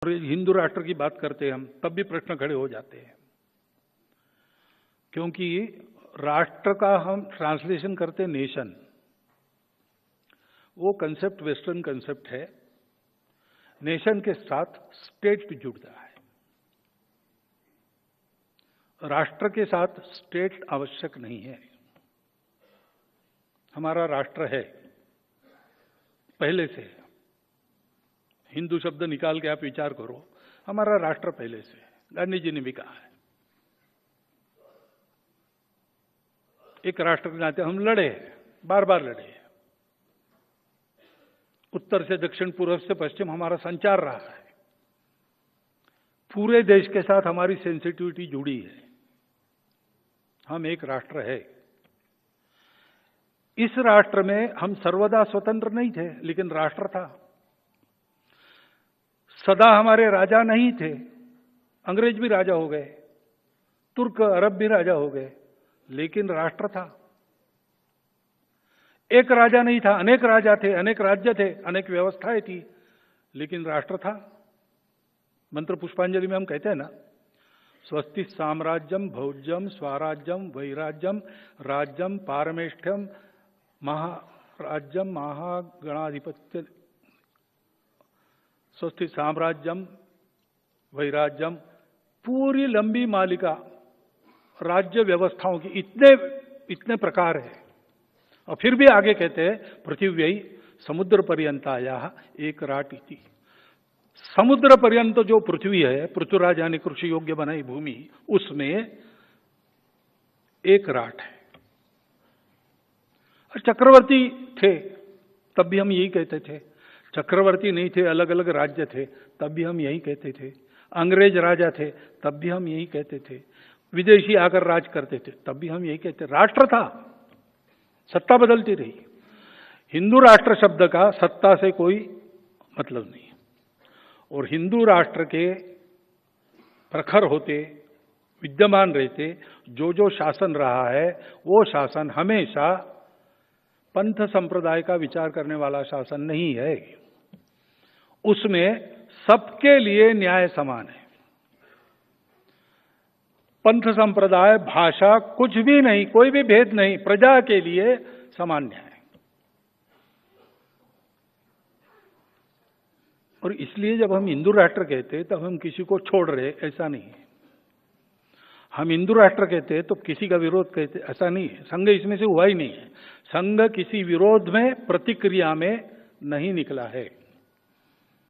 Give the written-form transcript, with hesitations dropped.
और हिंदू राष्ट्र की बात करते हैं हम, तब भी प्रश्न खड़े हो जाते हैं, क्योंकि राष्ट्र का हम ट्रांसलेशन करते नेशन, वो कंसेप्ट वेस्टर्न कंसेप्ट है। नेशन के साथ स्टेट जुड़ता है, राष्ट्र के साथ स्टेट आवश्यक नहीं है। हमारा राष्ट्र है पहले से, हिंदू शब्द निकाल के आप विचार करो, हमारा राष्ट्र पहले से, गांधी जी ने भी कहा है। एक राष्ट्र के नाते हम लड़े, बार बार लड़े, उत्तर से दक्षिण, पूर्व से पश्चिम हमारा संचार रहा है। पूरे देश के साथ हमारी सेंसिटिविटी जुड़ी है, हम एक राष्ट्र है। इस राष्ट्र में हम सर्वदा स्वतंत्र नहीं थे, लेकिन राष्ट्र था। सदा हमारे राजा नहीं थे, अंग्रेज भी राजा हो गए, तुर्क अरब भी राजा हो गए, लेकिन राष्ट्र था। एक राजा नहीं था, अनेक राजा थे, अनेक राज्य थे, अनेक व्यवस्थाएं थी, लेकिन राष्ट्र था। मंत्र पुष्पांजलि में हम कहते हैं ना, स्वस्ति साम्राज्यम भौज्यम स्वराज्यम वैराज्यम राज्यम पारमेष्ठ्यम महाराज्यम महागणाधिपत्य। स्वस्ति साम्राज्यम वैराज्यम, पूरी लंबी मालिका राज्य व्यवस्थाओं की, इतने प्रकार है। और फिर भी आगे कहते हैं पृथिव्यै समुद्र पर्यंताया एक राट इति। समुद्र पर्यंत जो पृथ्वी है, पृथ्वीराज यानी कृषि योग्य बनाई भूमि, उसमें एक राट है। चक्रवर्ती थे तब भी हम यही कहते थे, चक्रवर्ती नहीं थे, अलग अलग राज्य थे, तब भी हम यही कहते थे। अंग्रेज राजा थे तब भी हम यही कहते थे, विदेशी आकर राज करते थे तब भी हम यही कहते। राष्ट्र था, सत्ता बदलती रही। हिंदू राष्ट्र शब्द का सत्ता से कोई मतलब नहीं, और हिंदू राष्ट्र के प्रखर होते, विद्यमान रहते, जो जो शासन रहा है वो शासन हमेशा पंथ संप्रदाय का विचार करने वाला शासन नहीं है। उसमें सबके लिए न्याय समान है। पंथ संप्रदाय भाषा कुछ भी नहीं, कोई भी भेद नहीं, प्रजा के लिए समान न्याय। और इसलिए जब हम हिंदू राष्ट्र कहते हैं तब हम किसी को छोड़ रहे, ऐसा नहीं है। हम हिंदू राष्ट्र कहते हैं तो किसी का विरोध कहते, ऐसा नहीं है। संघ इसमें से हुआ ही नहीं है। संघ किसी विरोध में, प्रतिक्रिया में नहीं निकला है।